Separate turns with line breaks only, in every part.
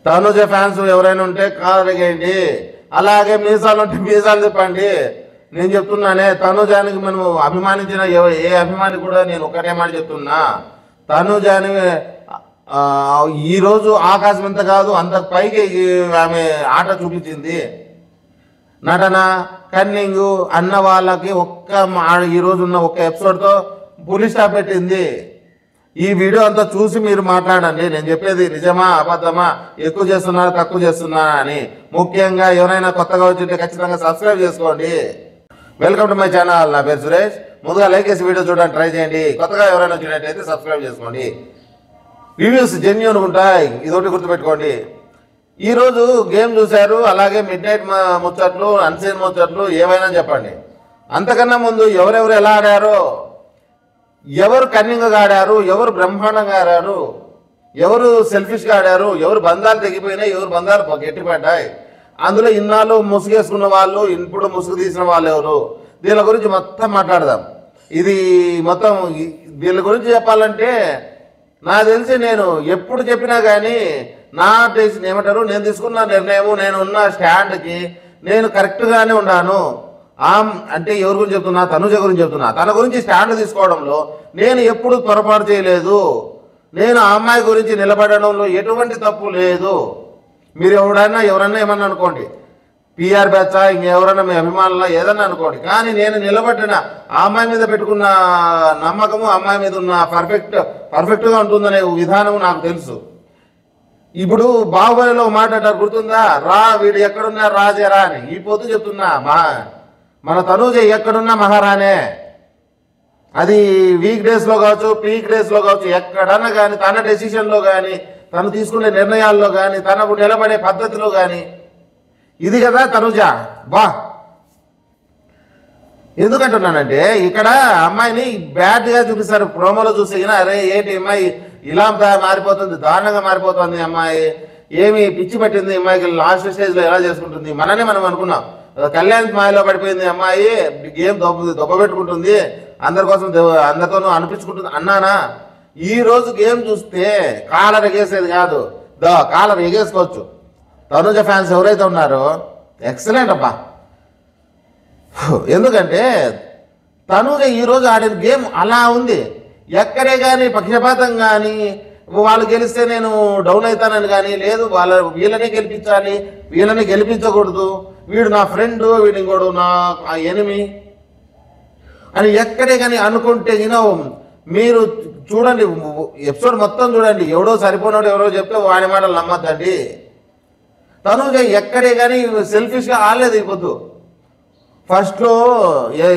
Tanuja fans ఎవరైనా ఉంటే కాదడిగేయండి, అలాగే మీసాలు ఉంటే మీసాలు తిప్పండి. నేను చెప్తున్నానే, తనుజానికి మనం అభిమానించిన ఏ అభిమాని కూడా నేను ఒకటే మాట చెప్తున్నా, తనుజాని ఈరోజు ఆకాశం ఎంత కాదు అంత పైకి ఆమె ఆట చూపించింది. నటన, కన్నింగు అన్న వాళ్ళకి ఈరోజు ఉన్న ఒక్క ఎపిసోడ్తో పులి స్టాప్ పెట్టింది. ఈ వీడియో అంతా చూసి మీరు మాట్లాడండి. నేను చెప్పేది నిజమా అబద్ధమా, ఎక్కువ చేస్తున్నారా తక్కువ చేస్తున్నారా అని. ముఖ్యంగా ఎవరైనా కొత్తగా వచ్చింటే ఖచ్చితంగా సబ్స్క్రైబ్ చేసుకోండి. Welcome to my channel. నా పేరు సురేష్. ముందుగా లైక్ చేసి వీడియో చూడడానికి ట్రై చేయండి. కొత్తగా ఎవరైనా వచ్చినట్టయితే సబ్స్క్రైబ్ చేసుకోండి. రివ్యూస్ జెన్యూన్ ఉంటాయి, ఇదొకటి గుర్తుపెట్టుకోండి. ఈరోజు గేమ్ చూశారు, అలాగే మిడ్ నైట్ ముచ్చట్లు, అన్సీన్ ముచ్చట్లు ఏమైనా చెప్పండి. అంతకన్నా ముందు ఎవరెవరు ఎలా ఆడారో, ఎవరు కన్నింగ్గా ఆడారు, ఎవరు బ్రహ్మాండంగా ఆడారు, ఎవరు సెల్ఫిష్గా ఆడారు, ఎవరు బంధాలు తెగిపోయినాయి, ఎవరు బంధాలు గట్టిపడ్డాయి, అందులో ఇన్నాళ్ళు ముసుగేసుకున్న వాళ్ళు, ఇప్పుడు ముసుగు తీసిన వాళ్ళు ఎవరు, దీని గురించి మొత్తం మాట్లాడదాం. ఇది మొత్తం దీని గురించి చెప్పాలంటే నాకు తెలిసి నేను ఎప్పుడు చెప్పినా కానీ నా డెసిషన్ ఏమంటారు, నేను తీసుకున్న నిర్ణయం, నేను ఉన్న స్టాండ్కి నేను కరెక్ట్గానే ఉన్నాను. అంటే ఎవరి గురించి చెప్తున్నా, తనుజ గురించి చెప్తున్నా. తన గురించి స్టాండ్ తీసుకోవడంలో నేను ఎప్పుడు పొరపాటు చేయలేదు. నేను ఆ అమ్మాయి గురించి నిలబడడంలో ఎటువంటి తప్పు లేదు. మీరు ఎవరైనా ఏమన్నా అనుకోండి, పిఆర్ బ్యాచా ఇంకెవరైనా మీ అభిమానుల ఏదన్నా అనుకోండి, కానీ నేను నిలబడిన ఆ అమ్మాయి మీద పెట్టుకున్న నమ్మకము, అమ్మాయి మీద ఉన్న పర్ఫెక్ట్గా ఉంటుందనే విధానం నాకు తెలుసు. ఇప్పుడు బాహుబలిలో మాట్లాడారు గుర్తుందా, వీడు ఎక్కడున్నా రాజేరా అని. ఈ పొద్దు చెప్తున్నా, మన తనుజ ఎక్కడున్నా మహారాణే. అది వీక్ డేస్లో కావచ్చు, పీక్ డేస్లో కావచ్చు, ఎక్కడన్నా కానీ తన డెసిషన్లో కానీ, తను తీసుకునే నిర్ణయాల్లో కానీ, తనకు నిలబడే పద్ధతిలో కానీ, ఇది కదా తనుజ. ఎందుకంటున్నానంటే ఇక్కడ అమ్మాయిని బ్యాడ్గా చూపిస్తారు. ప్రోమోలో చూసి అరే ఏంటి అమ్మాయి ఇలా మారిపోతుంది, దారుణంగా మారిపోతుంది, అమ్మాయి ఏమి పిచ్చి పట్టింది, అమ్మాయికి లాస్ట్ స్టేజ్లో ఎలా చేసుకుంటుంది. మనం అనుకున్నాం కళ్యాణ్ మాయలో పడిపోయింది అమ్మాయి, గేమ్ దొబ్బ పెట్టుకుంటుంది, అందరి కోసం అందరితోనూ అనిపించుకుంటుంది అన్నానా. ఈ రోజు గేమ్ చూస్తే కాలర్ ఎగేసేది కాదు, కాలర్ ఎగేసుకోవచ్చు. తనుజ ఫ్యాన్స్ ఎవరైతే ఉన్నారో ఎక్సలెంట్ అబ్బా. ఎందుకంటే తనుజ ఈరోజు ఆడిన గేమ్ అలా ఉంది. ఎక్కడే కానీ పక్షపాతం కానీ, వాళ్ళు గెలిస్తే నేను డౌన్ అవుతానని కానీ లేదు, వీళ్ళని గెలిపించాలి, వీళ్ళని గెలిపించకూడదు, వీడు నా ఫ్రెండ్, వీడు ఇంకోడు నా ఎనిమి అని ఎక్కడే కానీ అనుకుంటే మీరు చూడండి, ఎపిసోడ్ మొత్తం చూడండి. ఎవడో సరిపోయినాడు ఎవరో చెప్తే వాడి మాటలు నమ్మద్దండి. తనుజ ఎక్కడే కానీ సెల్ఫిష్గా ఆడలేదు. ఈ పొద్దు ఫస్ట్లో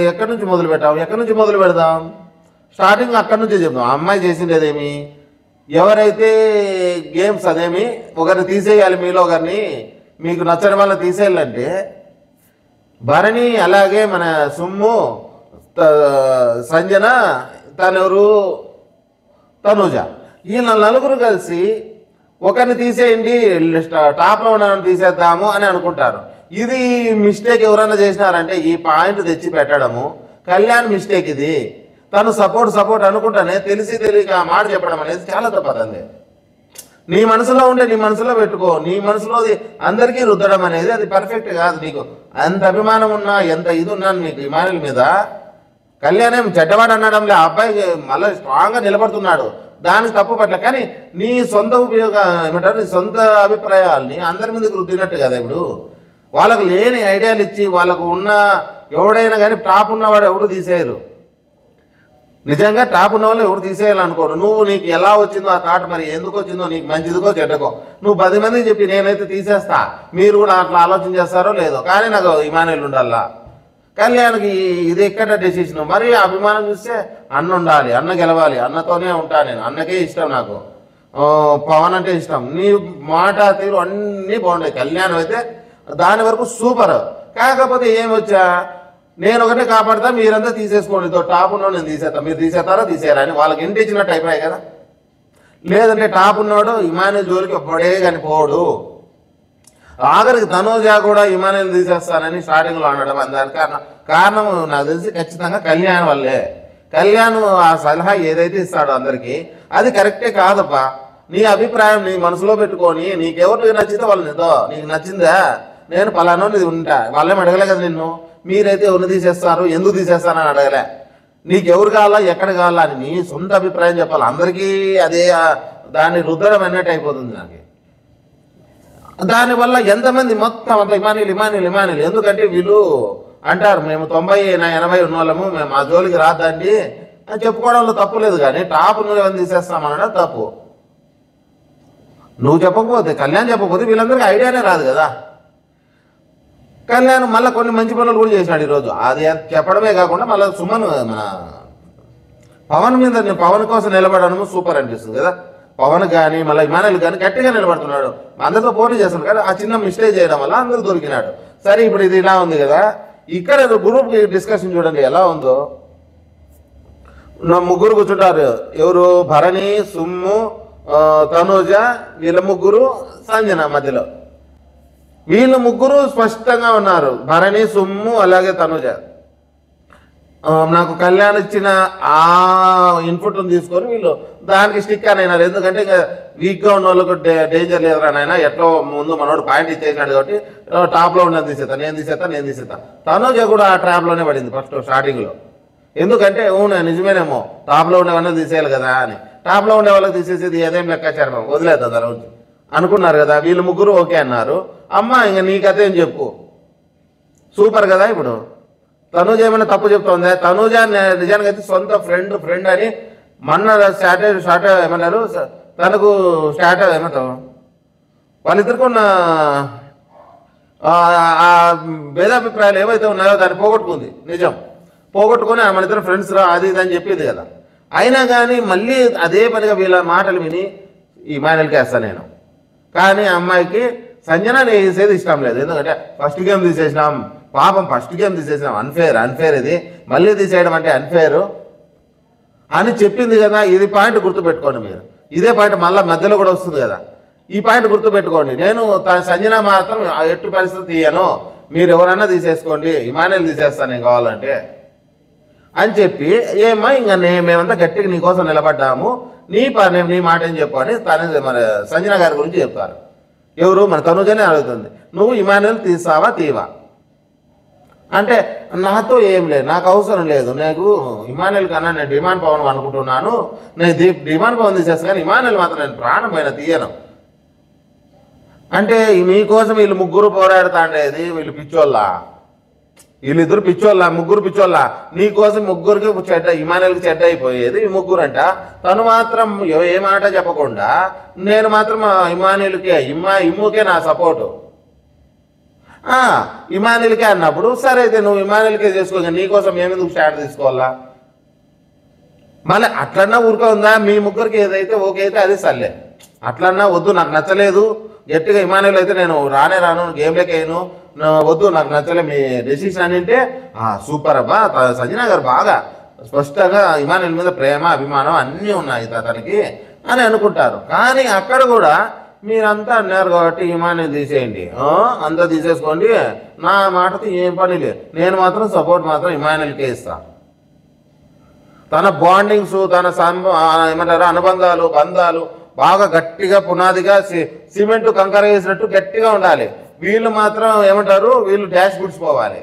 ఎక్కడి నుంచి మొదలు పెడదాం, స్టార్టింగ్ అక్కడి నుంచే చెప్దాం. అమ్మాయి చేసిండేదేమి, ఎవరైతే గేమ్స్ అదేమి ఒకరిని తీసేయాలి, మీలో ఒకరిని మీకు నచ్చని వాళ్ళని తీసేయాలంటే భరణి, అలాగే మన సుమ్ము, సంజన, తనెవరు తనుజ, వీళ్ళ నలుగురు కలిసి ఒకరిని తీసేయండి, టాప్లో ఉన్న తీసేద్దాము అని అనుకుంటారు. ఇది మిస్టేక్ ఎవరైనా చేసినారంటే ఈ పాయింట్ తెచ్చి పెట్టడము కళ్యాణ్ మిస్టేక్. ఇది తను సపోర్ట్ అనుకుంటానే తెలిసి తెలియక ఆ మాట చెప్పడం అనేది చాలా తప్పదండి. నీ మనసులో ఉంటే నీ మనసులో పెట్టుకో, నీ మనసులోది అందరికీ రుద్దడం అనేది అది పర్ఫెక్ట్ కాదు. నీకు ఎంత అభిమానం ఉన్నా, ఎంత ఇది ఉన్నా నీకు అభిమానుల మీద, కళ్యాణ్ ఏం చెడ్డవాడు అనడంలే, ఆ అబ్బాయి మళ్ళీ స్ట్రాంగ్గా నిలబడుతున్నాడు, దానికి తప్పు పట్ల. కానీ నీ సొంత ఏమంటారు, నీ సొంత అభిప్రాయాల్ని అందరి మీదకి రుద్దినట్టు కదా. ఇప్పుడు వాళ్ళకు లేని ఐడియాలు ఇచ్చి, వాళ్ళకు ఉన్న ఎవడైనా కానీ టాప్ ఉన్నవాడు ఎవడు తీసేయరు. నిజంగా టాప్ ఉన్న వాళ్ళు ఎవరు తీసేయాలనుకోరు. నీకు ఎలా వచ్చిందో ఆ థాట్, మరి ఎందుకు వచ్చిందో, నీకు మంచిదిగో చెడ్డకో, నువ్వు 10 మందికి చెప్పి నేనైతే తీసేస్తా, మీరు కూడా అట్లా ఆలోచన చేస్తారో లేదో, కానీ నాకు ఇమానుయేల్ ఉండాలా. కళ్యాణ్కి ఇది ఎక్కడ డెసిషన్. మరి అభిమానం చూస్తే అన్న ఉండాలి, అన్న గెలవాలి, అన్నతోనే ఉంటా నేను, అన్నకే ఇష్టం, నాకు పవన్ అంటే ఇష్టం. నీ మాట తీరు అన్నీ బాగుంటాయి. కళ్యాణ్ అయితే దాని వరకు సూపర్. కాకపోతే ఏమొచ్చా, నేను ఒకటే కాపాడుతా, మీరంతా తీసేసుకోండి, టాప్ ఉన్నవాడు నేను తీసేస్తా, మీరు తీసేస్తారా తీసేయరా అని వాళ్ళకి ఇంటి ఇచ్చినట్టు అయిపోయాయి కదా. లేదంటే టాప్ ఉన్నవాడు ఇమానుయేల్ జోలికి ఒక్కడే కానీ పోడు. ఆఖరికి తనుజ కూడా ఇమానుయేల్ తీసేస్తానని స్టార్టింగ్లో అనడం, దానికి కారణం నాకు తెలిసి ఖచ్చితంగా కళ్యాణ్ వల్లే. కళ్యాణ్ ఆ సలహా ఏదైతే ఇస్తాడో అందరికీ అది కరెక్టే కాదప్పా. నీ అభిప్రాయం నీ మనసులో పెట్టుకొని నీకెవరు నచ్చితే వాళ్ళు నీకు నచ్చిందా నేను పలానా ఉంటా, వాళ్ళేం అడగలే కదా నిన్ను. మీరైతే ఎవరిని తీసేస్తారు, ఎందుకు తీసేస్తారని అడగలే. నీకు ఎవరు కావాలా, ఎక్కడ కావాలా అని నీ సొంత అభిప్రాయం చెప్పాలి. అందరికీ అదే దాన్ని రుద్దడం అన్నట్టు అయిపోతుంది నాకు. దానివల్ల ఎంతమంది మొత్తం అంత ఇమానీలు. ఎందుకంటే వీళ్ళు అంటారు మేము 90-80 ఉన్న వాళ్ళము, మేము ఆ జోలికి రాదండి అని చెప్పుకోవడంలో తప్పు లేదు. కానీ టాప్ నువ్వు తీసేస్తామనడం తప్పు. నువ్వు చెప్పకపోతే, కళ్యాణ్ చెప్పకపోతే వీళ్ళందరికీ ఐడియానే రాదు కదా. కళ్యాణ్ మళ్ళీ కొన్ని మంచి పనులు కూడా చేసినాడు ఈరోజు. అది చెప్పడమే కాకుండా మళ్ళీ సుమన్ మన పవన్ మీద, పవన్ కోసం నిలబడము సూపర్ అనిపిస్తుంది కదా. పవన్ కానీ మళ్ళీ ఇమానుయల్ కానీ గట్టిగా నిలబడుతున్నాడు, అందరితో పోటీ చేస్తున్నాడు. కానీ ఆ చిన్న మిస్టేక్ చేయడం వల్ల అందరూ దొరికినాడు. సరే ఇప్పుడు ఇది ఇలా ఉంది కదా, ఇక్కడ గ్రూప్ డిస్కషన్ చూడండి ఎలా ఉందో. ముగ్గురు కూర్చుంటారు, ఎవరు భరణి, సుమ్ము, తనూజ, వీళ్ళ ముగ్గురు, సంజన మధ్యలో. వీళ్ళు ముగ్గురు స్పష్టంగా ఉన్నారు, భరణి, సుమ్ము అలాగే తనూజ. నాకు కళ్యాణ్ ఇచ్చిన ఆ ఇన్పుట్ని తీసుకొని వీళ్ళు దానికి స్టిక్ అని అయినారు. ఎందుకంటే ఇంకా వీక్గా ఉన్న వాళ్ళకు డేంజర్ లేదురా నాయన, ఎట్లా ముందు మనోడు పాయింట్ ఇచ్చేసినాడు కాబట్టి టాప్లో ఉన్నది నేను తీసేస్తా. తనూజ కూడా ఆ ట్రాప్లోనే పడింది ఫస్ట్ స్టార్టింగ్లో. ఎందుకంటే నిజమేనేమో టాప్లో ఉండేవన్నీ తీసేయాలి కదా అని. టాప్లో ఉండే వాళ్ళకి తీసేసేది ఏదేం లెక్కాచారం, వదిలేద్దాం ఆ రోజు అనుకున్నారు కదా. వీళ్ళు ముగ్గురు ఓకే అన్నారు. అమ్మ ఇంక నీకదేం చెప్పు, సూపర్ కదా. ఇప్పుడు తనూజ ఏమైనా తప్పు చెప్తోంది? తనూజ నిజానికి అయితే సొంత ఫ్రెండ్ అని మొన్న స్టార్ట్ ఏమన్నారు, తనకు స్టార్ట్ ఏమంటావు వాళ్ళిద్దరికి ఉన్న ఆ భేదాభిప్రాయాలు ఏవైతే ఉన్నాయో దాన్ని పోగొట్టుకుంది. నిజం పోగొట్టుకొని మన ఇద్దరు ఫ్రెండ్స్ రా అది ఇది అని చెప్పింది కదా. అయినా కానీ మళ్ళీ అదే పనిగా వీళ్ళ మాటలు విని ఇమానుయల్కి వేస్తాను నేను. కానీ అమ్మాయికి సంజన వేసేది ఇష్టం లేదు. ఎందుకంటే ఫస్ట్ గేమ్ తీసేసినాం, పాపం ఫస్ట్ గేమ్ తీసేసినాం, అన్ఫేర్ ఇది, మళ్ళీ తీసేయడం అంటే అన్ఫేర్ అని చెప్పింది కదా. ఇది పాయింట్ గుర్తుపెట్టుకోండి మీరు. ఇదే పాయింట్ మళ్ళీ మధ్యలో కూడా వస్తుంది కదా, ఈ పాయింట్ గుర్తుపెట్టుకోండి. నేను సంజన మాత్రం ఎట్టు పరిస్థితి తీయను, మీరు ఎవరైనా తీసేసుకోండి, ఇమానుయల్ తీసేస్తాను నేను కావాలంటే అని చెప్పి, ఏమా ఇంకా మేమంతా గట్టిగా నీకోసం నిలబడ్డాము, నీ మాట ఏం చెప్పు అని మన సంజన గారి గురించి చెప్తారు. ఎవరు మన తనూజనే అడుగుతుంది, నువ్వు ఇమానుయల్ తీవా అంటే నాతో ఏం లేదు, నాకు అవసరం లేదు, నాకు ఇమానుయల్ కన్నా నేను డిమాండ్ పవన్ అనుకుంటున్నాను, నేను డిమాండ్ పవన్ తీసేస్తాను కానీ ఇమానుయల్ మాత్రం నేను ప్రాణమైన తీయను అంటే మీకోసం వీళ్ళు ముగ్గురు పోరాడుతాండేది. వీళ్ళు పిచ్చోళ్ళ, వీళ్ళిద్దరు పిచ్చోళ్ళ, ముగ్గురు పిచ్చోళ్ళ. నీకోసం ముగ్గురికి చెడ్డ, ఇమానుయల్కి చెడ్డ అయిపోయేది ఈ ముగ్గురంట. తను మాత్రం ఏ మాట చెప్పకుండా నేను మాత్రం ఇమానుయల్కే ఇమ్ముకే నా సపోర్టు, ఇమానుయల్కే అన్నప్పుడు సరే అయితే నువ్వు ఇమానుయల్కే చేసుకో, నీకోసం ఏమెందుకు స్టాండ్ తీసుకోవాలా? మళ్ళీ అట్లన్నా ఊరుకో ఉందా? మీ ముగ్గురికి ఏదైతే ఓకే అయితే అది సర్లే, అట్లన్నా వద్దు నాకు నచ్చలేదు గట్టిగా ఇమానుయల్ అయితే నేను రాను గేమ్లోకి అయ్యాను, వద్దు నాకు నచ్చలే మీ డెసిషన్ అని అంటే సూపర్ అబ్బా, సంజన గారు బాగా స్పష్టంగా ఇమానుయల్ మీద ప్రేమ అభిమానం అన్నీ ఉన్నాయి తనకి అని అనుకుంటారు. కానీ అక్కడ కూడా మీరంతా అన్నారు కాబట్టి ఇమానుయల్ తీసేయండి, అంతా తీసేసుకోండి, నా మాటతో ఏం పని లేదు, నేను మాత్రం సపోర్ట్ మాత్రం ఇమానుయల్కే ఇస్తా. తన బాండింగ్స్, తన ఏమంటారు అనుబంధాలు, బంధాలు బాగా గట్టిగా పునాదిగా సిమెంట్ కంకర వేసినట్టు గట్టిగా ఉండాలి. వీళ్ళు మాత్రం ఏమంటారు, వీళ్ళు డాష్ గుడ్స్ పోవాలి.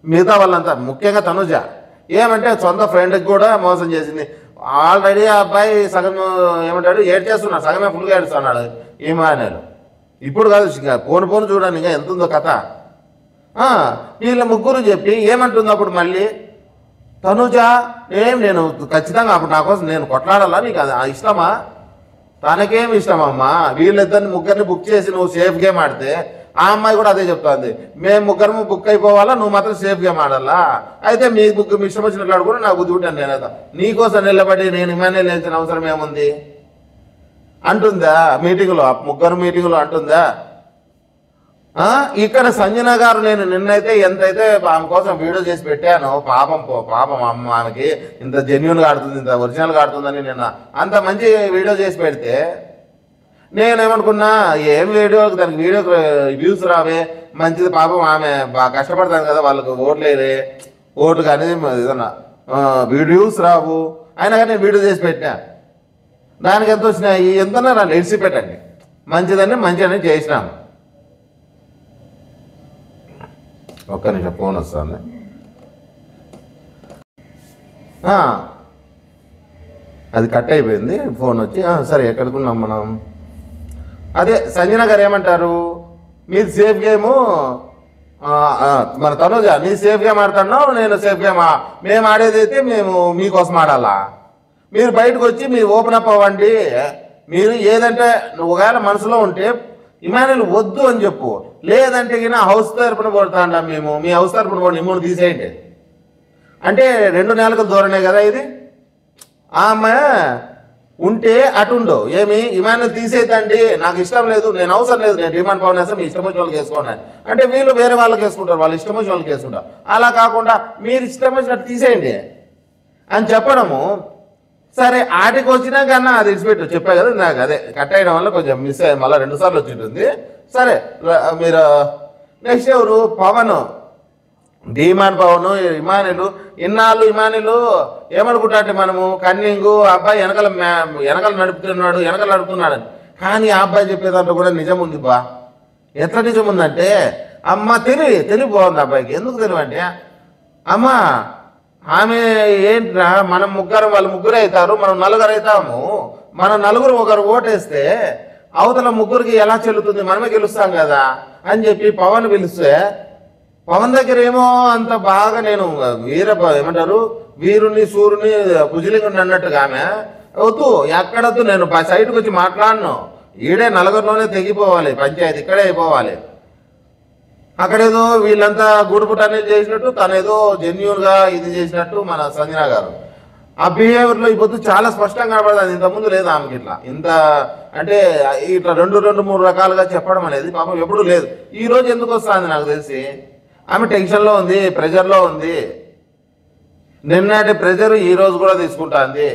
మిగతా వాళ్ళంతా ముఖ్యంగా తనూజ ఏమంటే సొంత ఫ్రెండ్కి కూడా మోసం చేసింది. ఆల్రెడీ ఆ అబ్బాయి సగం ఏమంటాడు ఏడ్చేస్తున్నాడు, సగమే ఫుల్గా ఏడుస్తున్నాడు ఇమానుయల్. ఇప్పుడు కాదు పోను చూడండి ఇంకా ఎంత ఉందో కథ. వీళ్ళ ముగ్గురు చెప్పి ఏమంటుంది అప్పుడు మళ్ళీ తనూజ, నేను ఖచ్చితంగా అప్పుడు నా కోసం నేను కొట్లాడాలా, నీకు అది ఇష్టమా? తనకేమి ఇష్టమమ్మా, వీళ్ళిద్దరిని ముగ్గురిని బుక్ చేసి నువ్వు సేఫ్ గేమ్ ఆడితే ఆ అమ్మాయి కూడా అదే చెప్తుంది, మేము ముగ్గురు బుక్ అయిపోవాలా, నువ్వు మాత్రం సేఫ్ గేమ్ ఆడాలా, అయితే మీ ముగ్గురు ఇష్టం వచ్చినట్లు ఆడుకుని నాకు బుద్ధి ఉంటాను నేను నీకోసం నిలబడి నేను ఇమానుయల్ వేయాల్సిన అవసరం ఏముంది అంటుందా మీటింగ్లో, ముగ్గురు మీటింగ్లో అంటుందా? ఇక్కడ సంజన గారు నేను నిన్నైతే ఎంతైతే ఆమె కోసం వీడియో చేసి పెట్టాను, పాపం అమ్మ ఆమెకి ఇంత జెన్యున్గా ఆడుతుంది, ఇంత ఒరిజినల్గా ఆడుతుందని నిన్న అంత మంచి వీడియో చేసి పెడితే నేనేమనుకున్నా ఏం వీడియో, దానికి వీడియో వ్యూస్ రావే మంచిది, పాపం ఆమె బాగా కష్టపడతాను కదా, వాళ్ళకు ఓటు కానీ ఏదన్నా వ్యూస్ రావు, అయినా కానీ నేను వీడియో చేసి పెట్టా. దానికి ఎంత వచ్చినాయి? ఎంతన్నా నన్ను ఎడిసి పెట్టండి, మంచిదని మంచిదని చేసినాం. ఒక్క నిమిషం ఫోన్ వస్తుంది. అది కట్ అయిపోయింది ఫోన్ వచ్చి. సరే ఎక్కడికున్నాం మనం? అదే సంజన గారు ఏమంటారు, మీరు సేఫ్ గేము మన తనుజ నీ సేఫ్ గేమ్ ఆడుతున్నావు, నేను సేఫ్ గేమ్ మేము ఆడేదైతే మేము మీకోసం ఆడాలా? మీరు బయటకు వచ్చి మీరు ఓపెన్ అప్ అవ్వండి. మీరు ఏదంటే ఒకవేళ మనసులో ఉంటే ఇమానుయల్ వద్దు అని చెప్పు, లేదంటే కినా హౌస్ తరపున కొడతాండా మేము, మీ హౌస్ తరపున కూడా ఇమ్మూను తీసేయండి అంటే 2 నెలలకు దూరనే కదా ఇది. ఆ అమ్మాయి ఉంటే అటుండో ఏమి ఇమానుయల్ తీసేద్దండి, నాకు ఇష్టం లేదు, నేను అవసరం లేదు, నేను డిమాండ్ పవన్ వేస్తాను, మీ ఇష్టం వచ్చిన వాళ్ళకి వేసుకోండి అంటే వీళ్ళు వేరే వాళ్ళకి వేసుకుంటారు, వాళ్ళు ఇష్టం వచ్చిన వాళ్ళకి వేసుకుంటారు. అలా కాకుండా మీరు ఇష్టం వచ్చినట్టు తీసేయండి అని చెప్పడము. సరే ఆటికి వచ్చినా కన్నా అది ఇచ్చిపెట్టు, చెప్పా కదా నాకు, అదే కట్ అయ్యడం వల్ల కొంచెం మిస్ అయ్యి మళ్ళీ 2 సార్లు వచ్చి ఉంటుంది. సరే మీరు నెక్స్ట్ ఎవరు? పవన్, ధీమాన్ పవన్, ఇమానుయల్. ఇన్నాళ్ళు ఇమానుయల్ ఏమనుకుంటాంటే మనము కన్నింగు అబ్బాయి వెనకాల నడుపుతున్నాడు అని. కానీ ఆ అబ్బాయి చెప్పేదాంట్లో కూడా నిజం ఉంది బా. ఎట్లా నిజం ఉందంటే అమ్మ తెలివి బాగుంది అబ్బాయికి. ఎందుకు తెలివంటే అమ్మ ఆమె ఏంట్రా మనం ముగ్గురు వాళ్ళు ముగ్గురు అవుతారు, మనం 4 అవుతాము, మనం 4 ఒకరు ఓటేస్తే అవతల ముగ్గురికి ఎలా చెల్లుతుంది, మనమే గెలుస్తాం కదా అని చెప్పి పవన్ పిలిస్తే పవన్ దగ్గర ఏమో అంత బాగా నేను ఏమంటారు వీరుని సూర్యుని భుజలింగుని అన్నట్టుగా ఆమె వద్దు, ఎక్కడొద్దు, నేను సైడ్కి వచ్చి మాట్లాడను, ఈడే 4లోనే తెగిపోవాలి, పంచాయతీ ఇక్కడే అయిపోవాలి. అక్కడేదో వీళ్ళంతా గూడుపుటాన్ని చేసినట్టు తనేదో జెన్యూన్గా ఇది చేసినట్టు మన సంజన గారు ఆ బిహేవియర్లో ఈ పొద్దు చాలా స్పష్టంగా కనబడుతుంది. ఇంతకుముందు లేదు ఆమెకి ఇట్లా ఇంత అంటే ఇట్లా 2-3 రకాలుగా చెప్పడం అనేది పాపం ఎప్పుడూ లేదు. ఈ రోజు ఎందుకు వస్తుంది నాకు తెలిసి ఆమె టెన్షన్లో ఉంది, ప్రెజర్లో ఉంది. నిన్నటి ప్రెజర్ ఈ రోజు కూడా తీసుకుంటుంది.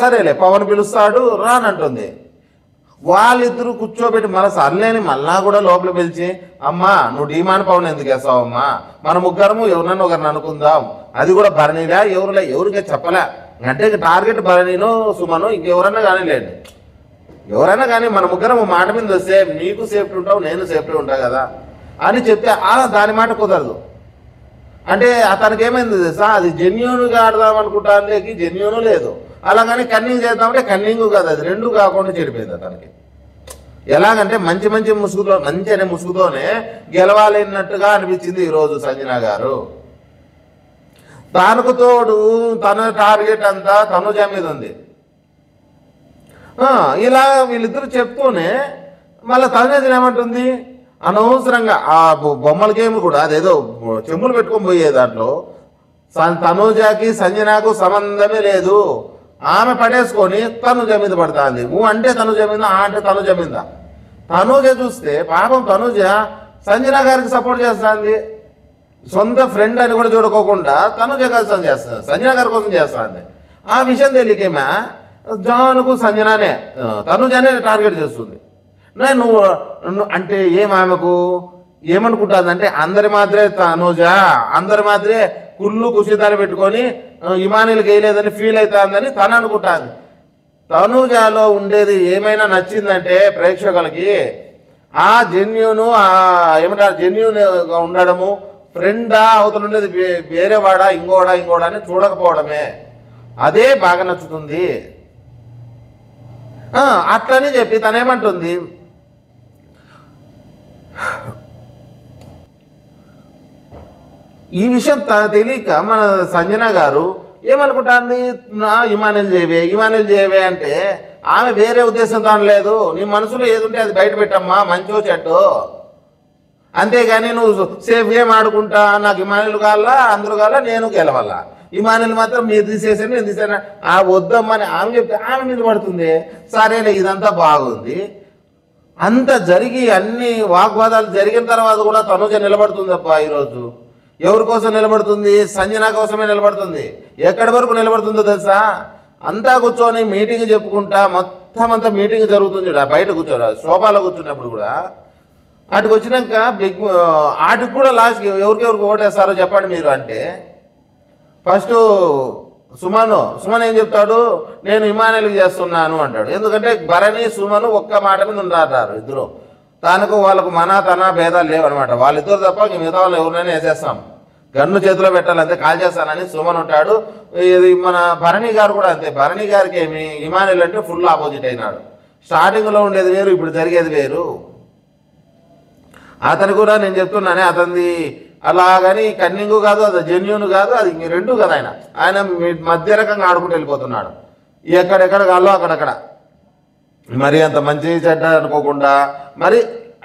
సరేలే పవన్ పిలుస్తాడు రానంటుంది. వాళ్ళిద్దరూ కూర్చోబెట్టి మళ్ళీ సర్లేని మళ్ళా కూడా లోపల పిలిచి అమ్మా నువ్వు డిమాండ్ పవన్ ఎందుకు వేస్తావు అమ్మా, మన ముగ్గురము ఎవరినన్నా ఒకరిని అనుకుందాం, అది కూడా భరణిలా ఎవరికే చెప్పలే అంటే టార్గెట్ భరణిను సుమను ఇంకెవరన్నా కానీ లేండి, ఎవరైనా కానీ మన ముగ్గురం మాట మీద వస్తే నీకు సేఫ్టీ ఉంటావు నేను సేఫ్టీ ఉంటావు కదా అని చెప్తే దాని మాట కుదరదు. అంటే అతనికి ఏమైంది తెలుసా, అది జెన్యూన్గా ఆడదాం అనుకుంటానికి జెన్యూను లేదు, అలాగని కన్నింగ్ చేద్దామంటే కన్నింగ్ కాదు, అది 2 కాకుండా చెడిపోయింది అతనికి. ఎలాగంటే మంచి ముసుగుతో మంచి అనే ముసుగుతోనే గెలవాలన్నట్టుగా అనిపించింది ఈరోజు సంజన గారు. దానికి తోడు తన టార్గెట్ అంతా తనుజ మీద ఉంది. ఇలా వీళ్ళిద్దరు చెప్తూనే మళ్ళీ తనుజ ఏమంటుంది, అనవసరంగా ఆ బొమ్మల గేమ్ కూడా అదేదో చెమ్ములు పెట్టుకొని పోయే దాంట్లో తనుజకి సంజనకు సంబంధమే లేదు, ఆమె పడేసుకొని తనుజ మీద పడుతుంది. అంటే తనుజ మీద, అంటే తనుజ మీద. తనుజ చూస్తే పాపం తనుజ సంజన గారికి సపోర్ట్ చేస్తుంది, సొంత ఫ్రెండ్ అని కూడా చూడుకోకుండా తనుజ కోసం చేస్తుంది, సంజన గారి కోసం చేస్తుంది. ఆ విషయం తెలియకేమా జానుకు సంజననే తనుజనే టార్గెట్ చేస్తుంది. నువ్వు అంటే ఆమెకు ఏమనుకుంటుంది అంటే అందరి మాదిరే తనుజ, అందరి మాదిరే కుళ్ళు కుషితాలు పెట్టుకొని ఇమానుయల్కి వేయలేదని ఫీల్ అవుతుందని తను అనుకుంటుంది. తనుజాలో ఉండేది ఏమైనా నచ్చిందంటే ప్రేక్షకులకి ఆ జెన్యూను ఏమంటారు జెన్యూన్గా ఉండడము, ఫ్రెండా అవతల ఉండేది వేరేవాడా ఇంకోడా అని చూడకపోవడమే, అదే బాగా నచ్చుతుంది. అట్లని చెప్పి తనేమంటుంది, ఈ విషయం తెలియక మన సంజన గారు ఏమనుకుంటుంది, ఇమానుయల్ చేయవే అంటే ఆమె వేరే ఉద్దేశంతో అనలేదు, నీ మనసులో ఏది ఉంటే అది బయట పెట్టమ్మా, మంచో చెట్టు, అంతేగాని నువ్వు సేఫ్ గేమ్ ఆడుకుంటా నాకు ఇమానుయల్ కావాలా అందరూ కావాలా నేను గెలవాలా, ఇమానుయల్ మాత్రం మీరు తీసేసాను నేను తీసాను వద్దమ్మని ఆమె చెప్తే ఆమె మీద పడుతుంది. సరేలే ఇదంతా బాగుంది, అంత జరిగి అన్ని వాగ్వాదాలు జరిగిన తర్వాత కూడా తనుజ నిలబడుతుంది తప్ప ఈరోజు ఎవరి కోసం నిలబడుతుంది, సంజన కోసమే నిలబడుతుంది. ఎక్కడి వరకు నిలబడుతుందో తెలుసా, అంతా కూర్చొని మీటింగ్ చెప్పుకుంటా మొత్తం అంతా మీటింగ్ జరుగుతుంది బయట కూర్చోరా సోఫాలో కూర్చున్నప్పుడు కూడా. అటుకు వచ్చినాక ఆటికి కూడా లాస్ట్కి ఎవరికి ఓటేస్తారో చెప్పండి మీరు అంటే ఫస్ట్ సుమన్ ఏం చెప్తాడు, నేను ఇమానుయేల్కి చేస్తున్నాను అంటాడు. ఎందుకంటే భరణి సుమను ఒక్క మాట మీద ఉంటారు ఇద్దరు. తనకు వాళ్ళకు తన భేదాలు లేవన్నమాట. వాళ్ళిద్దరు తప్ప మిగతా వాళ్ళు ఎవరినైనా వేసేస్తాం, గన్ను చేతిలో పెట్టాలంతే, కాల్ చేస్తానని సుమన్ ఉంటాడు. ఇది మన భరణి గారు కూడా అంతే. భరణి గారికి ఏమి ఇమానుయేల్ అంటే ఫుల్ ఆపోజిట్ అయినాడు. స్టార్టింగ్లో ఉండేది వేరు, ఇప్పుడు జరిగేది వేరు. అతను కూడా నేను చెప్తున్నానే, అతనిది అలాగని కన్నింగ్ కాదు, అది జెన్యూన్ కాదు, అది రెండు కదా. ఆయన మధ్య రకంగా ఆడుకుంటూ వెళ్ళిపోతున్నాడు. ఎక్కడెక్కడ కాలో అక్కడక్కడ. మరి అంత మంచి చెడ్డ అనుకోకుండా, మరి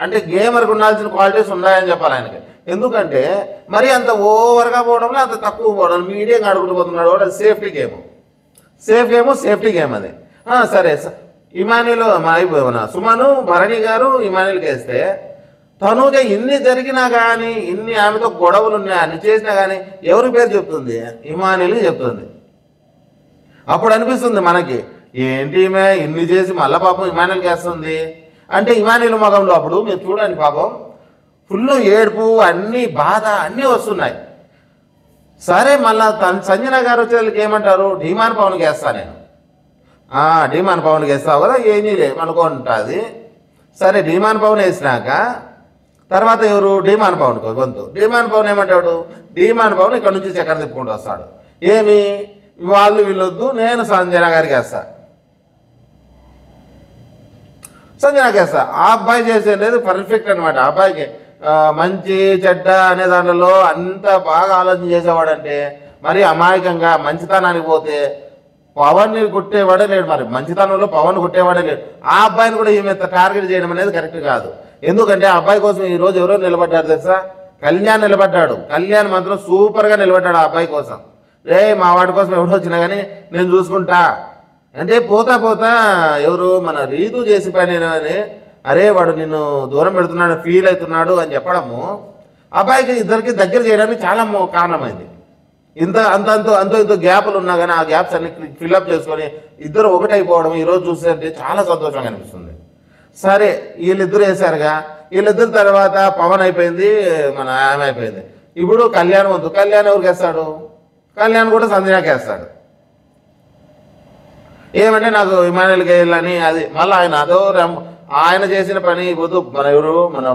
అంటే గేమర్కి ఉండాల్సిన క్వాలిటీస్ ఉన్నాయని చెప్పాలి ఆయనకి. ఎందుకంటే మరి అంత ఓవర్గా పోవడంలో అంత తక్కువ పోవడం, మీడియంగా ఆడుకుంటూ పోతున్నాడు. అది సేఫ్టీ గేమ్ అది. సరే, ఇమానుయేల్ మన సుమను భరణి గారు ఇమానుయేల్కి వేస్తే, తనుజ ఇన్ని జరిగినా కానీ, ఇన్ని ఆమెతో గొడవలు ఉన్నాయి, అన్ని చేసినా కానీ ఎవరి పేరు చెప్తుంది? ఇమానుయేల్కి చెప్తుంది. అప్పుడు అనిపిస్తుంది మనకి, ఏంటి ఈమె ఇన్ని చేసి మళ్ళా పాపం ఇమానుయేల్కి వేస్తుంది అంటే. ఇమానుయేల్ మగంలో అప్పుడు మీరు చూడండి, పాపం ఫుల్ ఏడుపు, అన్ని బాధ అన్నీ వస్తున్నాయి. సరే, మళ్ళా సంజన గారు వచ్చేళ్ళకి ఏమంటారు, ధీమాన్ పవన్కి వేస్తా నేను. ధీమాన్ పవన్కి వేస్తావు కదా, ఏమీ లేదు అనుకుంటుంది. సరే, ధీమాన్ పవన్ వేసినాక తర్వాత ఎవరు? ధీమాన్ పవన్ గొంతు. ధీమాన్ పవన్ ఏమంటాడు? ధీమాన్ పవన్ ఇక్కడ నుంచి చక్కెర తిప్పుకుంటూ వస్తాడు. ఏమి వాళ్ళు వీళ్ళొద్దు, నేను సంజన గారికి వేస్తా, సంజనకి వేస్తా. ఆ అబ్బాయి చేసేది పర్ఫెక్ట్ అనమాట. ఆ అబ్బాయికి మంచి చెడ్డ అనే దాంట్లో అంత బాగా ఆలోచన చేసేవాడంటే, మరి అమాయకంగా మంచితనానికి పోతే పవన్ని కొట్టేవాడే లేడు. మరి మంచితనంలో పవన్ కొట్టేవాడే లేడు. ఆ అబ్బాయిని కూడా ఈమె టార్గెట్ చేయడం అనేది కరెక్ట్ కాదు. ఎందుకంటే ఆ అబ్బాయి కోసం ఈరోజు ఎవరో నిలబడ్డారు తెలుసా? కళ్యాణ్ నిలబడ్డాడు. కళ్యాణ్ మాత్రం సూపర్గా నిలబడ్డాడు ఆ అబ్బాయి కోసం. మా వాడి కోసం ఎవరు వచ్చినా కానీ నేను చూసుకుంటా అంటే, పోతా ఎవరు మన రీతు చేసి పని అని, అరే వాడు నిన్ను దూరం పెడుతున్నాడు, ఫీల్ అవుతున్నాడు అని చెప్పడము అబ్బాయికి ఇద్దరికి దగ్గర చేయడానికి చాలా కారణమైంది. అంతో గ్యాప్లు ఉన్నా కానీ ఆ గ్యాప్స్ అన్ని ఫిల్అప్ చేసుకొని ఇద్దరు ఒకటైపోవడం ఈరోజు చూస్తే చాలా సంతోషంగా అనిపిస్తుంది. సరే, వీళ్ళిద్దరు వేశారుగా, వీళ్ళిద్దరు తర్వాత పవన్ అయిపోయింది, మన ఆమె అయిపోయింది. ఇప్పుడు కళ్యాణ్ వద్దు. కళ్యాణ్ ఎవరికి వేస్తాడు? కళ్యాణ్ కూడా సంజనాకి వేస్తాడు. ఏమంటే నాకు ఇమానుయేల్కి వేయాలని, అది మళ్ళీ ఆయన చేసిన పని వద్దు. మన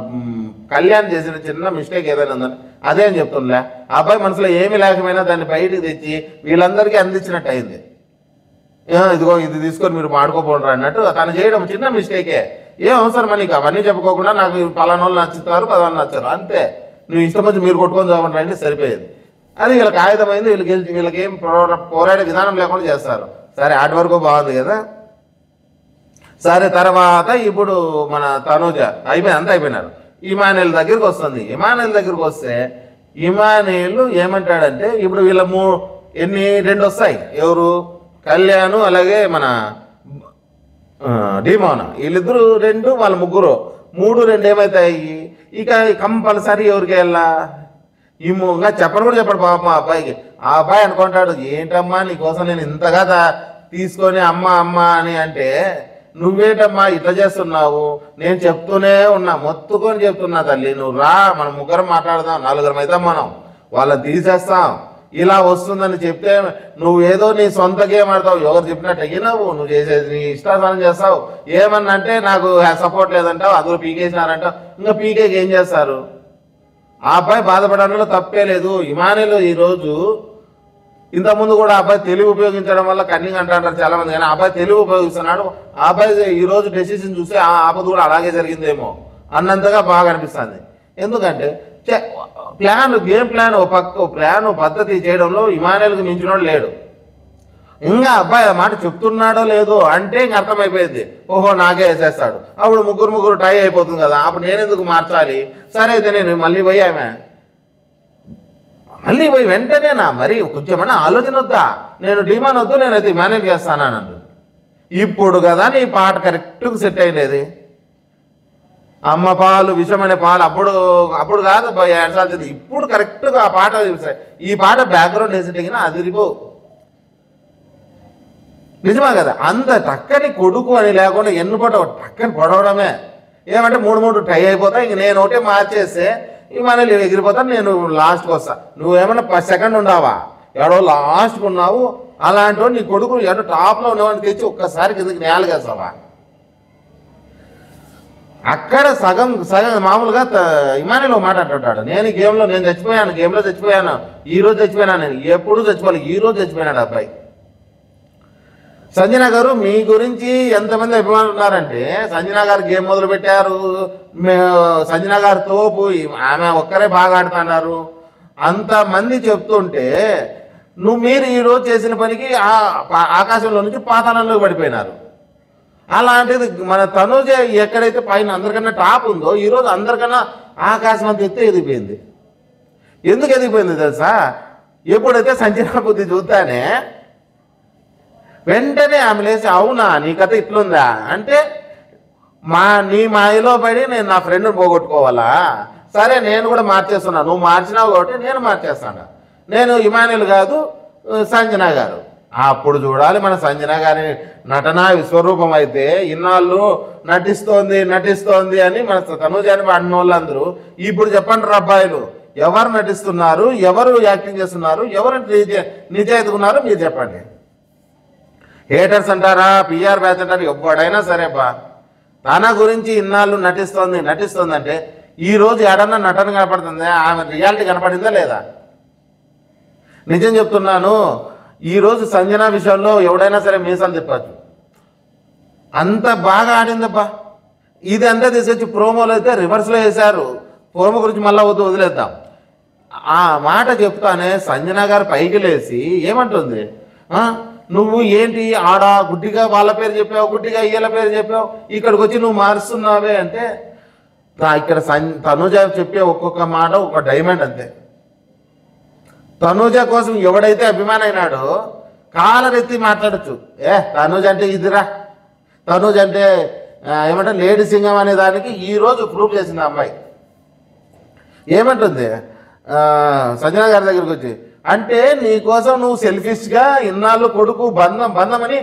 కళ్యాణ్ చేసిన చిన్న మిస్టేక్ ఏదైనా ఉందని అదే అని చెప్తుందిలే. ఆ అబ్బాయి మనసులో ఏమి లేకపోయినా దాన్ని బయటికి తెచ్చి వీళ్ళందరికీ అందించినట్టు అయింది. ఇదిగో ఇది తీసుకొని మీరు మాడుకోపోండి అన్నట్టు తను చేయడం చిన్న మిస్టేకే. ఏం అవసరం నీకు అవన్నీ చెప్పుకోకుండా, నాకు పలానా వాళ్ళు నచ్చుతారు, పలానా నచ్చారు, అంతే, నువ్వు ఇష్టం వచ్చి మీరు కొట్టుకొని చావండి అంటే సరిపోయేది. అది వీళ్ళకి ఆయుధమైంది. వీళ్ళకి ఏం పోరాడే విధానం లేకుండా చేస్తారు. సరే, ఆటి వరకు బాగుంది కదా. సరే, తర్వాత ఇప్పుడు మన తనూజ అంతా అయిపోయినారు. ఇమానుయేల్ దగ్గరికి వస్తుంది. ఇమానుయేల్ దగ్గరికి వస్తే ఇమానుయేల్ ఏమంటాడంటే, ఇప్పుడు వీళ్ళ రెండు వస్తాయి. ఎవరు? కళ్యాణ్ అలాగే మన ధీమాన్. వీళ్ళిద్దరు రెండు, వాళ్ళ ముగ్గురు 3-2 ఏమవుతాయి? ఇక కంపల్సరీ ఎవరికి వెళ్ళా? ఇంకా చెప్పను కూడా చెప్పాడు పాపం ఆ అబ్బాయికి. ఆ అబ్బాయి అనుకుంటాడు, ఏంటమ్మా నీకోసం నేను ఇంతగా తీసుకొని అమ్మ అని అంటే, నువ్వేంటమ్మా ఇట్లా చేస్తున్నావు? నేను చెప్తూనే ఉన్నా, మొత్తుకొని చెప్తున్నా తల్లి, నువ్వు రా, మనం ముగ్గురం మాట్లాడదాం, 4 అవుతాం, మనం వాళ్ళని తీసేస్తాం, ఇలా వస్తుందని చెప్తే నువ్వేదో నీ సొంత గేమ్ ఆడతావు, ఎవరు చెప్పినట్టు అయ్యినావు, నువ్వు చేసేది నీ ఇష్టాసారం చేస్తావు. ఏమన్నా అంటే నాకు సపోర్ట్ లేదంటావు, అందరూ పీకేసినారంటావు. ఇంకా పీకేకి ఏం చేస్తారు? ఆ అబ్బాయి బాధపడడంలో తప్పే లేదు. ఇమానుయేల్ ఈరోజు, ఇంతకుముందు కూడా ఆ అబ్బాయి తెలివి ఉపయోగించడం వల్ల కన్నింగ్ అంటారు చాలా మంది, కానీ ఆ అబ్బాయి తెలివి ఉపయోగిస్తున్నాడు. ఆ అబ్బాయి ఈరోజు డెసిషన్ చూస్తే ఆ ఆపద కూడా అలాగే జరిగిందేమో అన్నంతగా బాగా అనిపిస్తుంది. ఎందుకంటే గేమ్ ప్లాన్ పద్ధతి చేయడంలో ఇమానుయేల్కి మించినోడు లేడు. ఇంకా అబ్బాయి ఆ మాట చెప్తున్నాడో లేదో అంటే ఇంక అర్థమైపోయింది, ఓహో నాకే వేసేస్తాడు. అప్పుడు ముగ్గురు టై అయిపోతుంది కదా, అప్పుడు నేను ఎందుకు మార్చాలి? సరే అయితే నేను మళ్ళీ పోయి వెంటనేనా మరి కొంచెమన్నా ఆలోచన వద్దా? నేను ధీమాన్ వద్దు, నేనైతే ఇమానుయేల్ చేస్తానంటు. ఇప్పుడు కదా నీ పాట కరెక్ట్గా సెట్ అయినది. అమ్మ పాలు విషమైన పాలు అప్పుడు కాదు 2 సార్లు, ఇప్పుడు కరెక్ట్గా ఆ పాట. ఈ పాట బ్యాక్గ్రౌండ్ వేసేటగినా అదిరిపో, నిజమా కదా? అంత టక్కని కొడుకు అని లేకుండా ఎన్నుపట టక్కని పొడవడమే. ఏమంటే 3 టై అయిపోతా. ఇంక నేను ఒకటే మార్చేస్తే ఇమానుయేల్ ఎగిరిపోతాను, నేను లాస్ట్కి వస్తా. నువ్వేమన్నా 10 సెకండ్ ఉండవా? ఎవడో లాస్ట్కి ఉన్నావు, అలాంటి నీ కొడుకు ఎటు టాప్లో ఉన్నవాడిని తెచ్చి ఒక్కసారి కిందకి నేలకేస్తావా? అక్కడ సగం మామూలుగా ఇమానిలో మాట అంటుంటాడు, నేను గేమ్లో నేను చచ్చిపోయాను, గేమ్లో చచ్చిపోయాను, ఈ రోజు చచ్చిపోయాను. నేను ఎప్పుడు చచ్చిపోవాలి, ఈ రోజు చచ్చిపోయినాడు అబ్బాయి. సంజన గారు మీ గురించి ఎంతమంది అభిమానులు ఉన్నారంటే, సంజన గారు గేమ్ మొదలు పెట్టారు, సంజన గారు తోపు, ఆమె ఒక్కరే బాగా ఆడుతున్నారు అంతమంది చెప్తుంటే మీరు ఈరోజు చేసిన పనికి ఆకాశంలో నుంచి పాతాళంలోకి పడిపోయినారు. అలాంటిది మన తనుజ ఎక్కడైతే పైన అందరికన్నా టాప్ ఉందో ఈరోజు అందరికన్నా ఆకాశం అంత ఎత్తే ఎదిగిపోయింది. ఎందుకు ఎదిగిపోయింది తెలుసా? ఎప్పుడైతే సంజన బుద్ధి చూద్దానే వెంటనే ఆమె లేచి, అవునా నీ కథ ఇట్లుందా అంటే, నీ మాయలో పడి నేను నా ఫ్రెండ్ని పోగొట్టుకోవాలా? సరే నేను కూడా మార్చేస్తున్నా, నువ్వు మార్చినావు కాబట్టి నేను మార్చేస్తాను. నేను ఇమానుయల్ కాదు సంజన గారు. అప్పుడు చూడాలి మన సంజన గారి నటన విశ్వరూపం. అయితే ఇన్నాళ్ళు నటిస్తోంది అని మన తనుజాని వాడిన వాళ్ళందరూ ఇప్పుడు చెప్పండి అబ్బాయిలు, ఎవరు నటిస్తున్నారు, ఎవరు యాక్టింగ్ చేస్తున్నారు, ఎవరు నిజాయితీ ఉన్నారు మీరు చెప్పండి. హేటర్స్ అంటారా, పిఆర్ బ్యాచ్ అంటారు, ఎప్పుడైనా సరేపా తన గురించి ఇన్నాళ్ళు నటిస్తోంది అంటే ఈరోజు ఏడన్నా నటన కనపడుతుంది, ఆమె రియాలిటీ కనపడిందా లేదా? నిజం చెప్తున్నాను, ఈరోజు సంజన విషయంలో ఎవడైనా సరే మీసాలు తిప్పచ్చు, అంత బాగా ఆడిందబ్బా. ఇది అంతా తీసుకొచ్చి ప్రోమోలో అయితే రివర్స్లో వేశారు. ప్రోమో గురించి మళ్ళీ వదిలేద్దాం. ఆ మాట చెప్తానే సంజన గారు పైకి లేచి ఏమంటుంది, నువ్వు ఏంటి ఆడ గుడ్డిగా వాళ్ళ పేరు చెప్పావు, గుడ్డిగా ఈయల పేరు చెప్పావు, ఇక్కడికి వచ్చి నువ్వు మారుస్తున్నావే అంటే, ఇక్కడ తనుజ చెప్పే ఒక్కొక్క మాట ఒక డైమండ్ అంతే. తనుజ కోసం ఎవడైతే అభిమానం అయినాడో కాలరెత్తి మాట్లాడచ్చు, తనుజ అంటే ఇదిరా, తనుజ అంటే ఏమంటే లేడీ సింగం అనే దానికి ఈరోజు ప్రూవ్ చేసింది అమ్మాయి. ఏమంటుంది సంజన గారి దగ్గరికి వచ్చి, అంటే నీకోసం నువ్వు సెల్ఫిష్గా ఇన్నాళ్ళు కొడుకు బంధం అని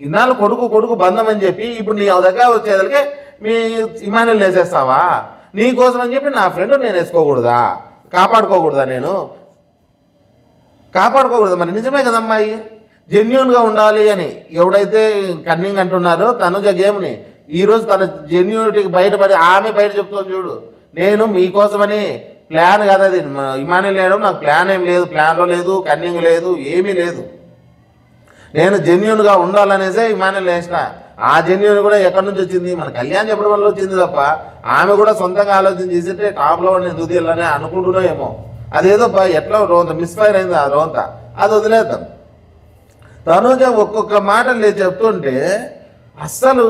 ఇన్నాళ్ళు కొడుకు బంధం అని చెప్పి ఇప్పుడు నీ దగ్గర వచ్చేదానికి మీ ఇమానుయల్ వేసేస్తావా? నీకోసం అని చెప్పి నా ఫ్రెండ్ నేను వేసుకోకూడదా, కాపాడుకోకూడదా? నేను కాపాడుకోకూడదు. మరి నిజమే కదమ్మాయి, జెన్యూన్గా ఉండాలి అని ఎవడైతే కన్నింగ్ అంటున్నారో తనుజ గేమ్ని ఈరోజు తన జెన్యూనిటీకి బయటపడి ఆమె బయట చెప్తుంది చూడు, నేను మీకోసమని ప్లాన్ కదా అది, ఇమానుయల్ లేడు, నాకు ప్లాన్ ఏం లేదు, ప్లాన్లో లేదు, కన్నింగ్ లేదు, ఏమీ లేదు, నేను జెన్యూన్గా ఉండాలనేసే ఇమానుయల్ వేసిన. ఆ జెన్యూన్ కూడా ఎక్కడి నుంచి వచ్చింది, మన కళ్యాణ్ చెప్పడం వల్ల వచ్చింది తప్ప ఆమె కూడా సొంతంగా ఆలోచన చేసింటే టాప్లో నేను దుదియాలని అనుకుంటున్నా ఏమో. అదేదో ఎట్లా రోంత మిస్ఫైర్ అయింది ఆ రోంత, అది వదిలేద్దాం. తనుజ ఒక్కొక్క మాట నేను చెప్తుంటే అస్సలు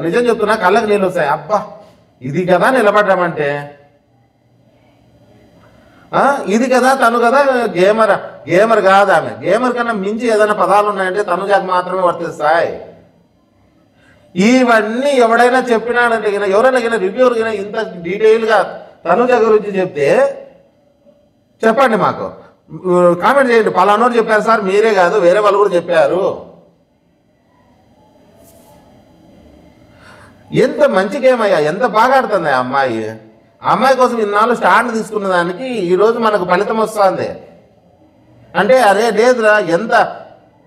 నిజం చెప్తున్నా కళ్ళకి నీళ్ళు వస్తాయి. అబ్బా ఇది కదా నిలబడ్డామంటే, ఇది కదా తను కదా గేమర్ కాదు ఆమె. గేమర్ కన్నా మించి ఏదైనా పదాలు ఉన్నాయంటే తనుజకు మాత్రమే వర్తిస్తాయి. ఇవన్నీ ఎవడైనా చెప్పినాడంటే ఎవరైనా రివ్యూర్ ఇంత డీటెయిల్గా తనుజ గురించి చెప్తే చెప్పండి, మాకు కామెంట్ చేయండి. పలానోడు చెప్పారు సార్, మీరే కాదు వేరే వాళ్ళు కూడా చెప్పారు. ఎంత మంచి గేమ్ అయ్యా, ఎంత బాగా ఆడుతుంది ఆ అమ్మాయి. ఆ అమ్మాయి కోసం ఇన్నాళ్ళు స్టాండ్ తీసుకున్న దానికి ఈరోజు మనకు ఫలితం వస్తుంది అంటే, అరే లేదురా, ఎంత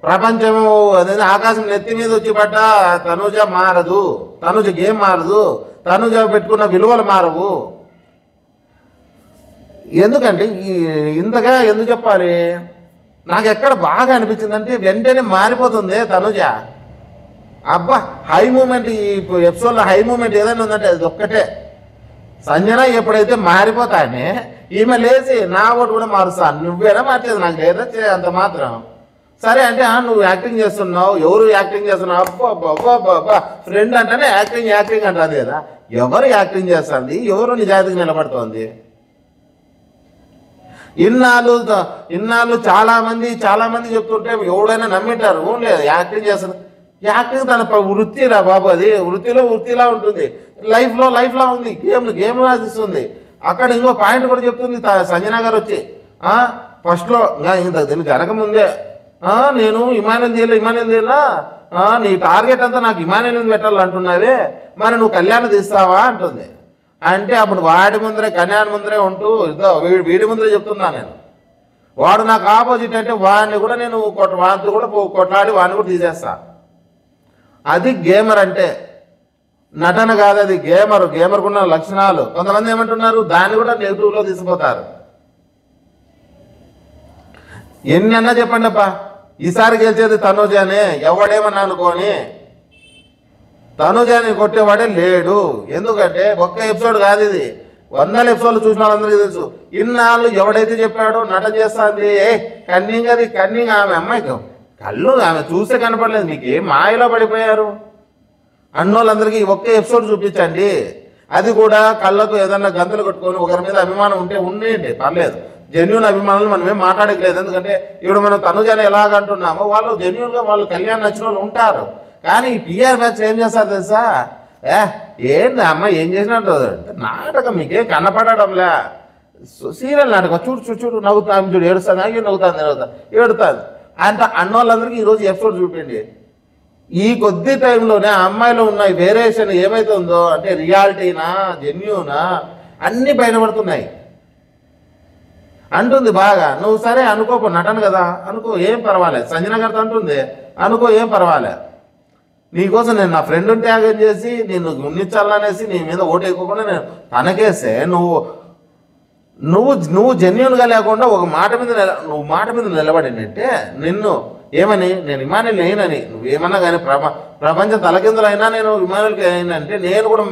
ప్రపంచము అదే ఆకాశం నెత్తి మీద వచ్చి పడ్డ తనుజ మారదు, తనుజ గేమ్ మారదు, తనుజ పెట్టుకున్న విలువలు మారవు. ఎందుకంటే ఇంతగా ఎందుకు చెప్పాలి, నాకు ఎక్కడ బాగా అనిపించిందంటే వెంటనే మారిపోతుంది తనుజ. అబ్బా హై మూమెంట్, ఈ ఎపిసోడ్లో హై మూమెంట్ ఏదైనా ఉందంటే అది ఒక్కటే. సంజన ఎప్పుడైతే మారిపోతానే ఈమె లేచి నా ఓటు కూడా మారుస్తాను, నువ్వేనా మార్చేది, నాకు లేదా అంత మాత్రం. సరే అంటే నువ్వు యాక్టింగ్ చేస్తున్నావు, ఎవరు యాక్టింగ్ చేస్తున్నావు, అబ్బా ఫ్రెండ్ అంటేనే యాక్టింగ్ అంటుంది కదా. ఎవరు యాక్టింగ్ చేస్తుంది, ఎవరు నిజాయితీగా నిలబడుతోంది? ఇన్నాళ్ళు చాలా మంది చెప్తుంటే ఎవడైనా నమ్మింటారు. లేదు యాక్టింగ్ చేస్తుంది, యాక్టింగ్ తన వృత్తిరా బాబు, అది వృత్తిలా ఉంటుంది, లైఫ్లో ఉంది, గేమ్ రాసిస్తుంది. అక్కడ ఇంకో పాయింట్ కూడా చెప్తుంది సంజన గారు వచ్చి, ఫస్ట్లో దీనికి జరగముందే నేను ఇమానుయల్ తీయాలా, నీ టార్గెట్ అంతా నాకు ఇమానుయల్ పెట్టాలంటున్నావే, మరి నువ్వు కళ్యాణ్ తీస్తావా అంటుంది. అంటే అప్పుడు వాడి ముందరే కళ్యాణ్ ముందరే ఉంటూ వీడి ముందరే చెప్తున్నా నేను, వాడు నాకు ఆపోజిట్ అంటే వాడిని కూడా నేను వాడితో కూడా కొట్లాడి వాడిని కూడా తీసేస్తా. అది గేమర్ అంటే. నటన కాదు, అది గేమర్కున్న లక్షణాలు. కొంతమంది ఏమంటున్నారు, దాన్ని కూడా నెగిటివ్లో తీసుకుపోతారు. ఎన్నన్నా చెప్పండి అబ్బా, ఈసారి గెలిచేది తనూజానే, ఎవడేమన్నా అనుకోని. తనూజాని కొట్టేవాడే లేడు. ఎందుకంటే ఒక్క ఎపిసోడ్ కాదు ఇది, 100 ఎపిసోడ్లు చూసిన వాళ్ళందరికీ తెలుసు. ఇన్నాళ్ళు ఎవడైతే చెప్పాడో నటన చేస్తుంది, కన్నింగ్, అది కన్నింగ్. ఆమె అమ్మాయికి కళ్ళు ఆమె చూస్తే కనపడలేదు. మీకు ఏ మాయలో పడిపోయారు? అన్నోళ్ళందరికీ ఒక్క ఎపిసోడ్ చూపించండి. అది కూడా కళ్ళకు ఏదన్నా గంతలు కట్టుకొని ఒకరి మీద అభిమానం ఉంటే ఉండేయండి, పర్లేదు. జెన్యున్ అభిమానులు మనం ఏం మాట్లాడట్లేదు. ఎందుకంటే ఇప్పుడు మనం తనుజాని ఎలాగంటున్నామో వాళ్ళు జెన్యున్గా వాళ్ళు కళ్యాణ్ నచ్చిన వాళ్ళు ఉంటారు. కానీ ఈ పిఆర్ బ్యాచ్ ఏం చేస్తారు తెలుసా? ఏంది అమ్మ ఏం చేసినట్టు నాటకం మీకేం కనపడడంలే. సీరియల్ నాటకం చూడు నవ్వుతాను, చూడు ఏడుస్తాను, ఏడుతుంది అంట అన్నోళ్ళందరికీ ఈరోజు ఎపిసోడ్ చూపించండి. ఈ కొద్ది టైంలోనే ఆ అమ్మాయిలో ఉన్న వేరియేషన్ ఏమైతే ఉందో అంటే రియాలిటీనా జెన్యూనా అన్నీ బయటపడుతున్నాయి. అంటుంది బాగా, నువ్వు సరే అనుకోపో, నటన కదా అనుకో, ఏం పర్వాలేదు. సంజన గారితో అంటుంది అనుకో, ఏం పర్వాలేదు. నీకోసం నేను నా ఫ్రెండ్ త్యాగం చేసి నేను గుణించాలనేసి నీ మీద ఓటు ఎక్కువకుండా నేను తనకేస్తే నువ్వు జెన్యున్గా లేకుండా ఒక మాట మీద నిలబడినంటే నిన్ను ఏమని, నేను ఇమానుయల్ అయినని నువ్వేమన్నా కానీ ప్రపంచం తలకిందులైనా నేను ఇమానుయల్కి అయినంటే నేను కూడా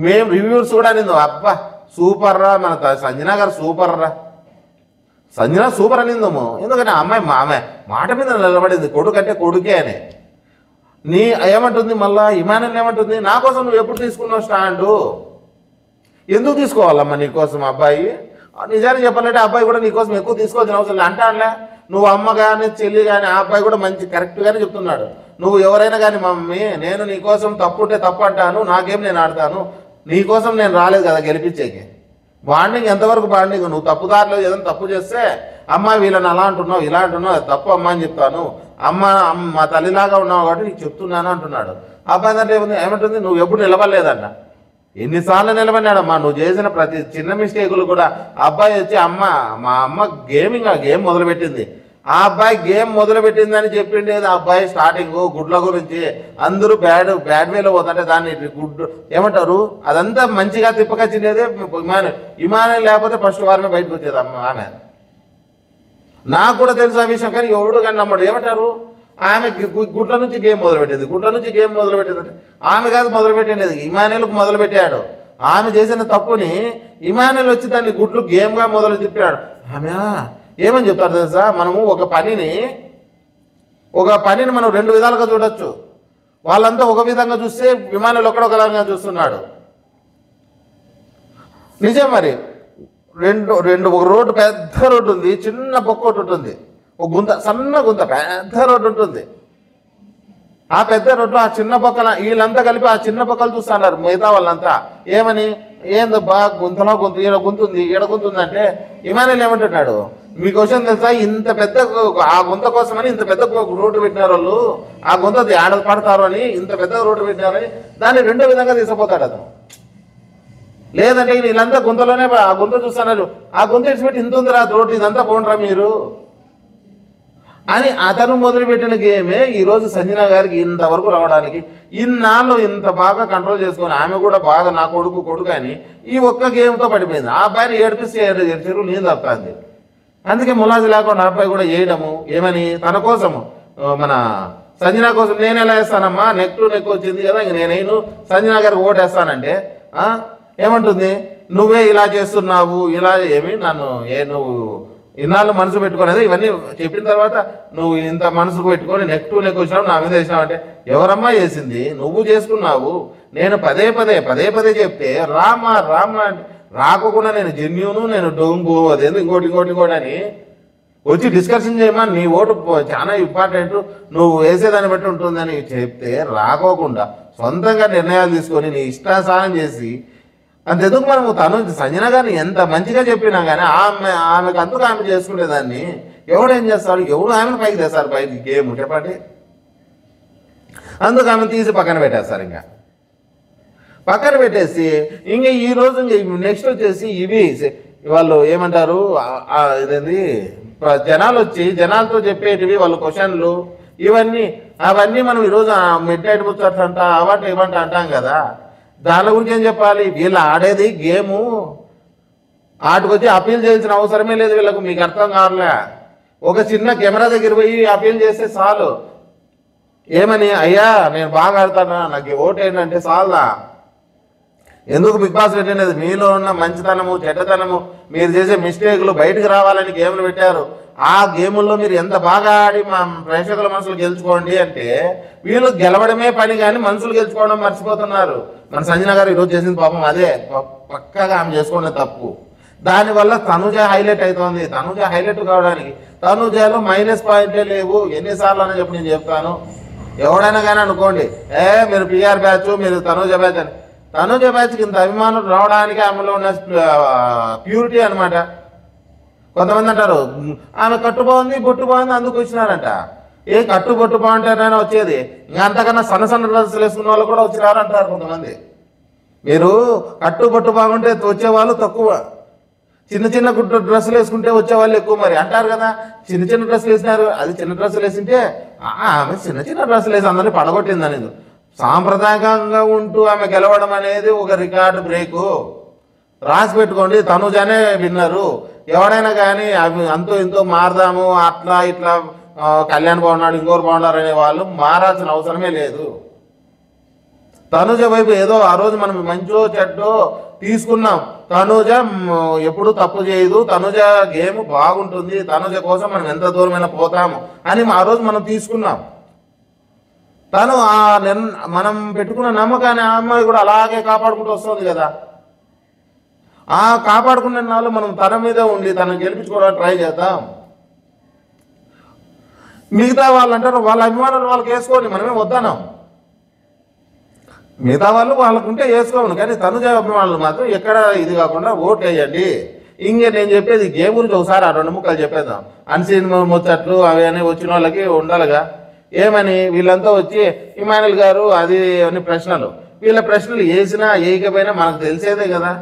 మేము రివ్యూస్ కూడా నిన్ను అబ్బా సూపర్ రా, మన సంజన గారు సూపర్ రా, సంజన సూపర్ అనిందము. ఎందుకంటే అమ్మాయి మాట మీద నిలబడింది, కొడుకంటే కొడుకే అని. ఏమంటుంది మళ్ళా ఇమానుయల్ ఏమంటుంది, నా కోసం నువ్వు ఎప్పుడు తీసుకున్నావు స్టాండు, ఎందుకు తీసుకోవాలమ్మా నీకోసం అబ్బాయి? నిజానికి చెప్పాలంటే అబ్బాయి కూడా నీకోసం ఎక్కువ తీసుకోవాల్సిన అవసరం లేదు. అంటానులే, నువ్వు అమ్మ కానీ చెల్లి కానీ ఆ అబ్బాయి కూడా మంచి కరెక్ట్గానే చెప్తున్నాడు. నువ్వు ఎవరైనా కానీ మమ్మీ నేను నీకోసం తప్పు ఉంటే తప్పు అంటాను, నాకేం నేను ఆడతాను, నీకోసం నేను రాలేదు కదా గెలిపించేకి. బాండింగ్ ఎంతవరకు బాండింగ్? నువ్వు తప్పుదారిలో ఏదైనా తప్పు చేస్తే అమ్మ వీళ్ళని అలా అంటున్నావు ఇలా అంటున్నావు, అది తప్పు అమ్మ అని చెప్తాను, అమ్మ మా తల్లిలాగా ఉన్నావు కాబట్టి నీకు చెప్తున్నాను అంటున్నాడు. అబ్బాయి అంటే ఏమంటుంది, నువ్వు ఎప్పుడు నిలబడలేదంట. ఎన్నిసార్లు నిలబడినాడమ్మా, నువ్వు చేసిన ప్రతి చిన్న మిస్టేకులు కూడా. అబ్బాయి వచ్చి మా అమ్మ గేమ్ మొదలుపెట్టింది, ఆ అబ్బాయి గేమ్ మొదలుపెట్టిందని చెప్పిండేది. ఆ అబ్బాయి స్టార్టింగ్ గుడ్ల గురించి అందరూ బ్యాడ్ వేలో పోతుంటే దాన్ని గుడ్ ఏమంటారు, అదంతా మంచిగా తిప్పకొచ్చిండేదే ఇమానుయల్ లేకపోతే ఫస్ట్ వారమే బయటకు వచ్చేది ఆమె. నాకు కూడా తెలుసు ఆ విషయం, కానీ ఎవడు కానీ నమ్మడు. ఏమంటారు, ఆమె గుడ్ల నుంచి గేమ్ మొదలుపెట్టింది అంటే ఆమె కాదు మొదలుపెట్టేది, ఇమానుయల్కు మొదలుపెట్టాడు. ఆమె చేసిన తప్పుని ఇమానుయల్ వచ్చి దాన్ని గుడ్లు గేమ్గా మొదలు తిప్పాడు. ఆమె ఏమని చెప్తారు తెలుసా, మనము ఒక పనిని మనం 2 విధాలుగా చూడొచ్చు. వాళ్ళంతా ఒక విధంగా చూస్తే ఇమానుయల్ ఒకలాగా చూస్తున్నాడు. నిజం మరి. ఒక రోడ్డు, పెద్ద రోడ్డు ఉంది, చిన్న బొక్క ఒకటి ఉంటుంది, ఒక గుంత, సన్న గుంత, పెద్ద రోడ్డు ఉంటుంది. ఆ పెద్ద రోడ్లో ఆ చిన్న బొక్కల వీళ్ళంతా కలిపి ఆ చిన్న బొక్కలు చూస్తున్నారు మిగతా వాళ్ళంతా. ఏమని, ఏందబ్బా గుంతలో ఈడ గుంతుంది అంటే ఇమానుయల్ ఏమంటున్నాడు, మీకు విషయం తెలుసా, ఇంత పెద్ద ఆ గుంత కోసమని ఇంత పెద్ద రోడ్డు పెట్టినారు వాళ్ళు, ఆ గుంత ఆడ పడతారు అని ఇంత పెద్ద రోడ్డు పెట్టినారని దాన్ని 2 విధంగా తీసుకుపోతాడు అతను. లేదంటే వీళ్ళంతా గుంతలోనే ఆ గుంత చూస్తున్నారు, ఆ గుంత ఇచ్చిపెట్టి ఇంత ఉందిరా రోడ్డు, ఇదంతా పోండ్రా మీరు అని అతను మొదలుపెట్టిన గేమే ఈరోజు సంజన గారికి ఇంతవరకు రావడానికి. ఇన్నాళ్ళు ఇంత బాగా కంట్రోల్ చేసుకొని ఆమె కూడా బాగా నా కొడుకు అని ఈ ఒక్క గేమ్తో పడిపోయింది. ఆ అబ్బాయిని ఏడిపిస్తే చెరువు నీళ్ళు తప్పుతుంది. అందుకే ములాజీ లేకుండా అబ్బాయి కూడా వేయడము. ఏమని, తన కోసము, మన సంజన కోసం నేను ఎలా వేస్తానమ్మా, నెక్ వచ్చింది కదా, ఇంక నేను సంజన గారికి ఓటేస్తానంటే ఏమంటుంది, నువ్వే ఇలా చేస్తున్నావు, ఇలా ఏమి నువ్వు ఇన్నాళ్ళు మనసు పెట్టుకోలేదు. ఇవన్నీ చెప్పిన తర్వాత నువ్వు ఇంత మనసుకు పెట్టుకొని నెక్ వచ్చినావు, నా మీద వేసినావు అంటే ఎవరమ్మా చేసింది, నువ్వు చేసుకున్నావు. నేను పదే పదే చెప్తే రామా అంటే రాకుండా నేను జెన్యూను, నేను డొంగు, అదేంది ఇంకోటి అని వచ్చి డిస్కషన్ చేయమా, నీ ఓటు చాలా ఇంపార్టెంట్, నువ్వు వేసేదాన్ని బట్టి ఉంటుందని చెప్తే రాకోకుండా సొంతంగా నిర్ణయాలు తీసుకొని నీ ఇష్టాసారం చేసి అంతెందుకు మనం సంజన గారిని ఎంత మంచిగా చెప్పినా కానీ ఆమెకు అందుకు ఆమె చేసుకునేదాన్ని ఎవడేం చేస్తాడు, ఎవడు ఆమెను పైకి తెస్తారు, పైకి గేమ్ చెప్పండి. అందుకు ఆమె తీసి పక్కన పెట్టేస్తారు. ఇంకా పక్కన పెట్టేసి ఇంకా ఈరోజు నెక్స్ట్ వచ్చేసి ఇవి వాళ్ళు ఏమంటారు, ఇదేంది జనాలు వచ్చి జనాలతో చెప్పేటివి వాళ్ళ క్వశ్చన్లు అవన్నీ మనం ఈరోజు మిడ్ నైట్ ముచ్చట్లు అంట అవంట ఇవంట అంటాం కదా. దాని గురించి ఏం చెప్పాలి? వీళ్ళు ఆడేది గేము, ఆటకొచ్చి అప్పీల్ చేయాల్సిన అవసరమే లేదు వీళ్ళకు. మీకు అర్థం కావాలే, ఒక చిన్న కెమెరా దగ్గర పోయి అప్పీల్ చేస్తే చాలు. ఏమని, అయ్యా నేను బాగా ఆడతానా, నాకు ఓటు ఏంటంటే చాలదా? ఎందుకు బిగ్ బాస్ పెట్టినది? మీలో ఉన్న మంచితనము చెడ్డతనము మీరు చేసే మిస్టేక్లు బయటకు రావాలని గేమ్లు పెట్టారు. ఆ గేముల్లో మీరు ఎంత బాగా ఆడి మా ప్రేక్షకుల మనసులు గెలుచుకోండి అంటే వీళ్ళు గెలవడమే పని కానీ మనుషులు గెలుచుకోవడం మర్చిపోతున్నారు. మన సంజన గారు ఈరోజు చేసిన పాపం అదే పక్కగా ఆమె చేసుకోవడం తప్పు. దానివల్ల తనుజ హైలైట్ అవుతోంది. తనుజ హైలైట్ కావడానికి తనుజలో మైనస్ పాయింటే లేవు. ఎన్నిసార్లు అని చెప్పి నేను చెప్తాను. ఎవడైనా కానీ అనుకోండి, మీరు పిఆర్ బ్యాచ్, మీరు తనుజ బ్యాచ్ అని. తనుజ బ్యాచ్కి ఇంత అభిమానం రావడానికి ఆమెలో ఉన్న ప్యూరిటీ అనమాట. కొంతమంది అంటారు ఆమె కట్టు బాగుంది బొట్టు బాగుంది అందుకు వచ్చినారంట. ఏ కట్టు బొట్టు బాగుంటారైనా వచ్చేది, ఇంకా అంతకన్నా సన్న సన్న డ్రెస్సులు వేసుకున్న వాళ్ళు కూడా వచ్చినారంటారు కొంతమంది. మీరు కట్టు బొట్టు బాగుంటే వచ్చేవాళ్ళు తక్కువ, చిన్న చిన్న డ్రెస్సులు వేసుకుంటే వచ్చేవాళ్ళు ఎక్కువ మరి అంటారు కదా. చిన్న చిన్న డ్రెస్సులు వేసినారు, అది చిన్న డ్రెస్సులు వేసింటే ఆమె చిన్న చిన్న డ్రెస్సులు వేసి అందరినీ పడగొట్టింది అనేది. సాంప్రదాయకంగా ఉంటూ ఆమె గెలవడం అనేది ఒక రికార్డు బ్రేకు. రాసి పెట్టుకోండి, తనుజానే విన్నరు. ఎవడైనా కానీ అవి అంతో ఇంతో మారదాము, అట్లా ఇట్లా కళ్యాణ్ బాగున్నాడు ఇంకోరు బాగున్నారు అనే వాళ్ళు మారాల్సిన అవసరమే లేదు. తనుజ వైపు ఏదో ఆ రోజు మనం మంచో చెడ్డో తీసుకున్నాం. తనుజ ఎప్పుడు తప్పు చేయదు, తనుజ గేమ్ బాగుంటుంది, తనుజ కోసం మనం ఎంత దూరమైనా పోతాము అని ఆ రోజు మనం తీసుకున్నాం. తను మనం పెట్టుకున్న నమ్మకాన్ని ఆ అమ్మాయి కూడా అలాగే కాపాడుకుంటూ వస్తుంది కదా. ఆ కాపాడుకునే నాళ్ళు మనం తన మీద ఉండి తనను గెలిపించుకోవడానికి ట్రై చేద్దాం. మిగతా వాళ్ళు అంటారు వాళ్ళ అభిమానులు వాళ్ళకి వేసుకోండి, మనమే వద్దాం. మిగతా వాళ్ళు వాళ్ళకుంటే వేసుకోను, కానీ తనుజ అభిమానులు మాత్రం ఎక్కడ ఇది కాకుండా ఓట్లు వేయండి. ఇంకే నేను చెప్పేది గేమ్ గురించి ఒకసారి ఆ 2 ముక్కలు చెప్పేద్దాం. అన్సీన్ ముచ్చట్లు అవి అని వచ్చిన వాళ్ళకి ఉండాలిగా. ఏమని వీళ్ళంతా వచ్చి ఇమానుయల్ గారు అది అని ప్రశ్నలు, వీళ్ళ ప్రశ్నలు వేసినా వేయకపోయినా మనకు తెలిసేదే కదా.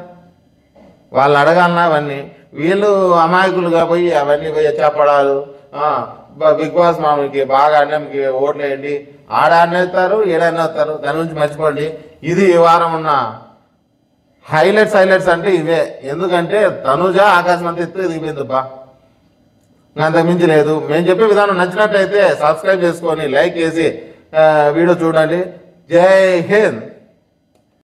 వాళ్ళు అడగాలన్నా అవన్నీ, వీళ్ళు అమాయకులుగా పోయి అవన్నీ పోయి చెప్పడాలు. బిగ్ బాస్ మామూలుకి బాగా అన్నంకి ఓట్లు వేయండి, ఆడ అన్నేస్తారు ఏడన్నేస్తారు. దాని గురించి మర్చిపోండి. ఇది ఈ వారం ఉన్న హైలైట్స్ అంటే ఇవే. ఎందుకంటే తనుజ ఆకాశం అంతా ఎత్తు ఎదిగిపోయిందిబ్బా, అంతకు మించి లేదు. మేము చెప్పే విధానం నచ్చినట్టయితే సబ్స్క్రైబ్ చేసుకొని లైక్ చేసి వీడియో చూడండి. జై హింద్.